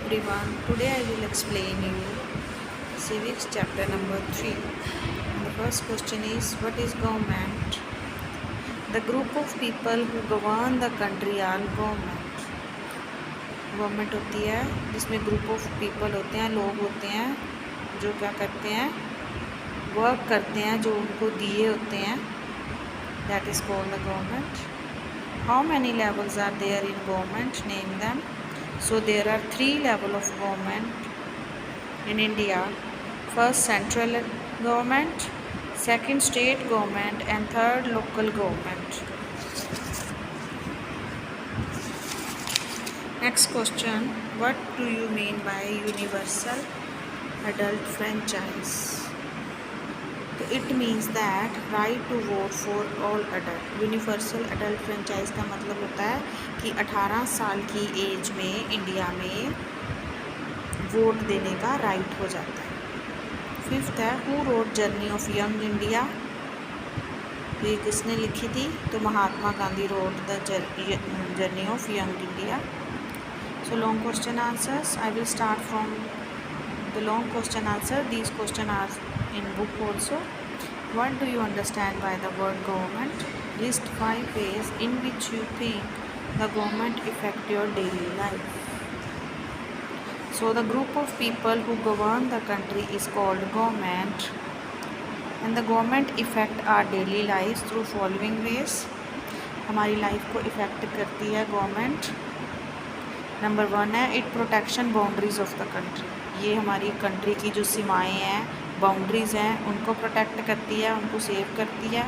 everyone. Today I will explain you civics chapter number 3. The first question is, what is government? The group of people who govern the country are government. Government होती है जिसमें group of people होते हैं, लोग होते हैं जो क्या करते हैं, वर्क करते हैं, जो उनको दिए होते हैं, that is called the government. How many levels are there in government? Name them. So there are 3 levels of government in India. First, central government, second, state government, and third, local government. Next question, what do you mean by universal adult franchise? It means that right to vote for all adult. Universal adult franchise का मतलब होता है कि 18 साल की as में India में vote देने का राइट हो जाता है. फिफ्थ है, who wrote journey of Young India? ये किसने लिखी थी? तो Mahatma Gandhi wrote the journey of Young India. So long question answers. I will start from the long question answer. These questions are in book also. What do you understand by the word government? List 5 ways in which you think the government affect your daily life. So the group of people who govern the country is called government, and the government affect our daily lives through following ways. हमारी life को effect करती है government. Number 1 है, it protection boundaries of the country. ये हमारी country की जो सीमाएं हैं, बाउंड्रीज़ हैं, उनको प्रोटेक्ट करती है, उनको सेव करती है.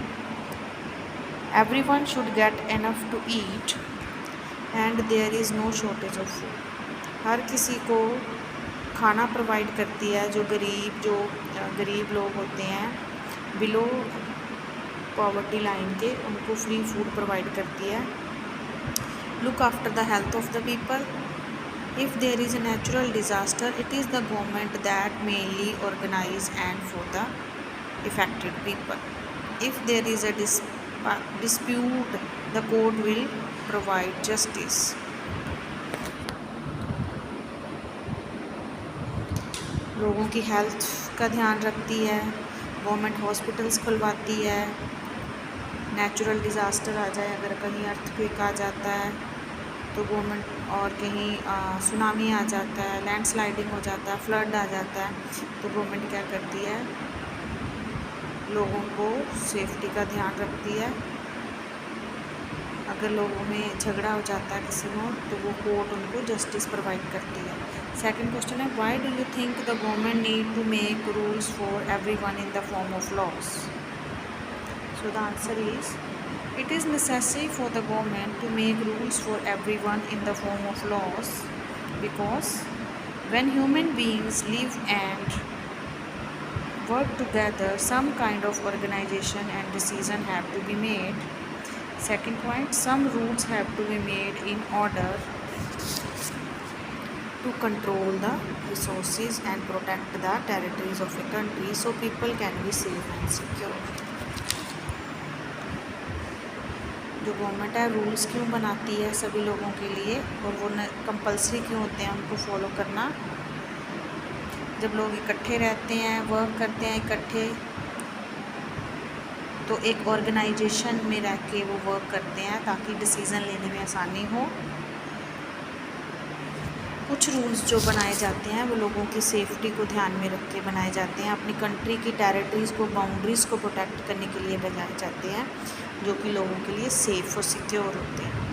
Everyone should get enough to eat and there is no shortage of food. हर किसी को खाना प्रोवाइड करती है. जो गरीब लोग होते हैं बिलो पॉवर्टी लाइन के, उनको फ्री फूड प्रोवाइड करती है. Look after the health of the people. If there is a natural disaster, it is the government that mainly organize and for the affected people. If there is a dispute, the court will provide justice. लोगों की health का ध्यान रखती है. Government hospitals खुलवाती है. Natural disaster आ जाए, अगर कहीं अर्थक्वेक आ जाता है तो गवर्नमेंट, और कहीं सुनामी आ जाता है, लैंडस्लाइडिंग हो जाता है, फ्लड आ जाता है, तो गवर्नमेंट क्या करती है, लोगों को सेफ्टी का ध्यान रखती है. अगर लोगों में झगड़ा हो जाता है किसी में, तो वो कोर्ट उनको जस्टिस प्रोवाइड करती है. सेकंड क्वेश्चन है, why do you think the government need to make rules for everyone in the form of laws? So the answer is, it is necessary for the government to make rules for everyone in the form of laws, because when human beings live and work together, some kind of organization and decision have to be made. Second point, some rules have to be made in order to control the resources and protect the territories of a country so people can be safe and secure. जो government है rules क्यों बनाती है सभी लोगों के लिए, और वो कंपलसरी क्यों होते हैं उनको फॉलो करना? जब लोग इकट्ठे रहते हैं, वर्क करते हैं इकट्ठे, तो एक ऑर्गेनाइजेशन में रह के वो वर्क करते हैं ताकि डिसीज़न लेने में आसानी हो. कुछ रूल्स जो बनाए जाते हैं वो लोगों की सेफ्टी को ध्यान में रख के बनाए जाते हैं. अपनी कंट्री की टेरिटरीज़ को, बाउंड्रीज़ को प्रोटेक्ट करने के लिए बनाए जाते हैं, जो कि लोगों के लिए सेफ और सिक्योर होते हैं.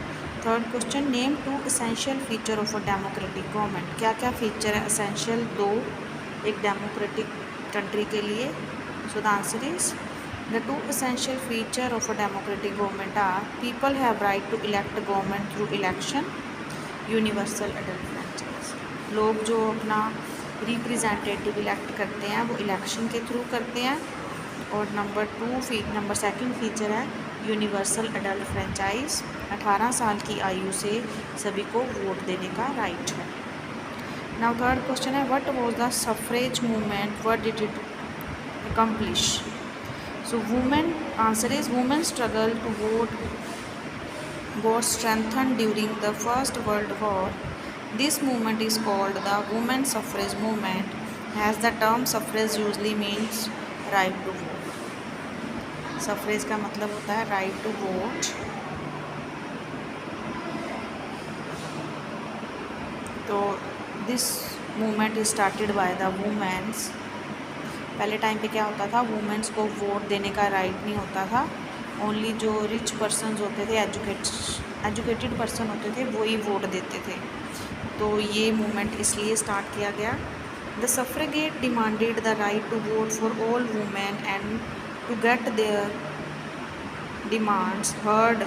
Third question, name 2 essential feature of a democratic government. क्या क्या फीचर है एसेंशियल 2 एक डेमोक्रेटिक कंट्री के लिए? So the answer is, the 2 essential feature of a democratic government are, people have right to elect government through election, universal adult franchise. लोग जो अपना representative elect करते हैं वो इलेक्शन के थ्रू करते हैं. और नंबर सेकंड फीचर है यूनिवर्सल अडल्ट फ्रेंचाइज. 18 साल की आयु से सभी को वोट देने का राइट है. नाउ थर्ड क्वेश्चन है, what was the suffrage movement, what did it accomplish? So women, answer is, women struggle to vote got strengthened during the First World War This movement is called the women's suffrage movement, as the term suffrage usually means right to vote. Suffrage का मतलब होता है right to vote. तो this movement is started by the womens. पहले time पे क्या होता था, वुमेन्स को वोट देने का राइट नहीं होता था, ओनली जो रिच पर्सनस होते थे, एजुकेटेड पर्सन होते थे, वो ही वोट देते थे। तो ये मूवमेंट इसलिए स्टार्ट किया गया। The suffragette demanded the right to vote for all women and to get their demands heard,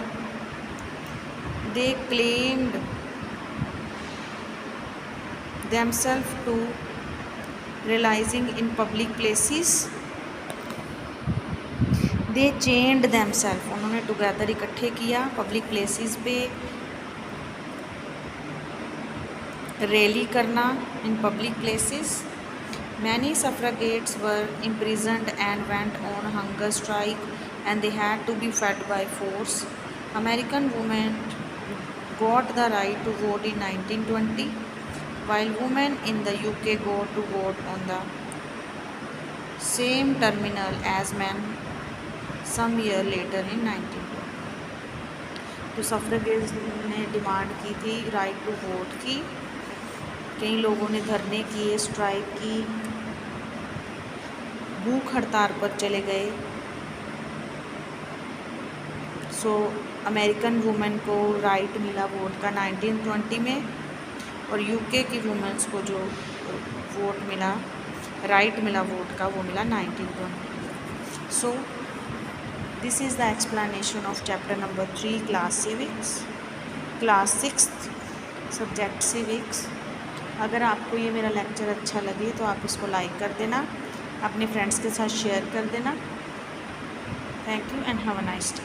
they claimed themselves to realizing in public places, they chained themselves, उन्होंने टुगेदर इकट्ठे किया पब्लिक प्लेसेस पे, rally करना in public places. Many suffragettes were imprisoned and went on hunger strike and they had to be fed by force. American women got the right to vote in 1920, while women in the UK got to vote on the same terminal as men some year later in 1920. तो सफ्रेगेट्स ने demand की थी right to vote की। कई लोगों ने धरने किए, स्ट्राइक की, भूख हड़ताल पर चले गए। सो अमेरिकन वुमेन को राइट मिला वोट का 1920 में, और यूके की वुमेन्स को जो वोट मिला, राइट मिला वोट का, वो मिला 1920। So this is the explanation of chapter number 3 class 6 subject civics. अगर आपको ये मेरा लेक्चर अच्छा लगे तो आप इसको लाइक कर देना, अपने फ्रेंड्स के साथ शेयर कर देना। Thank you and have a nice day.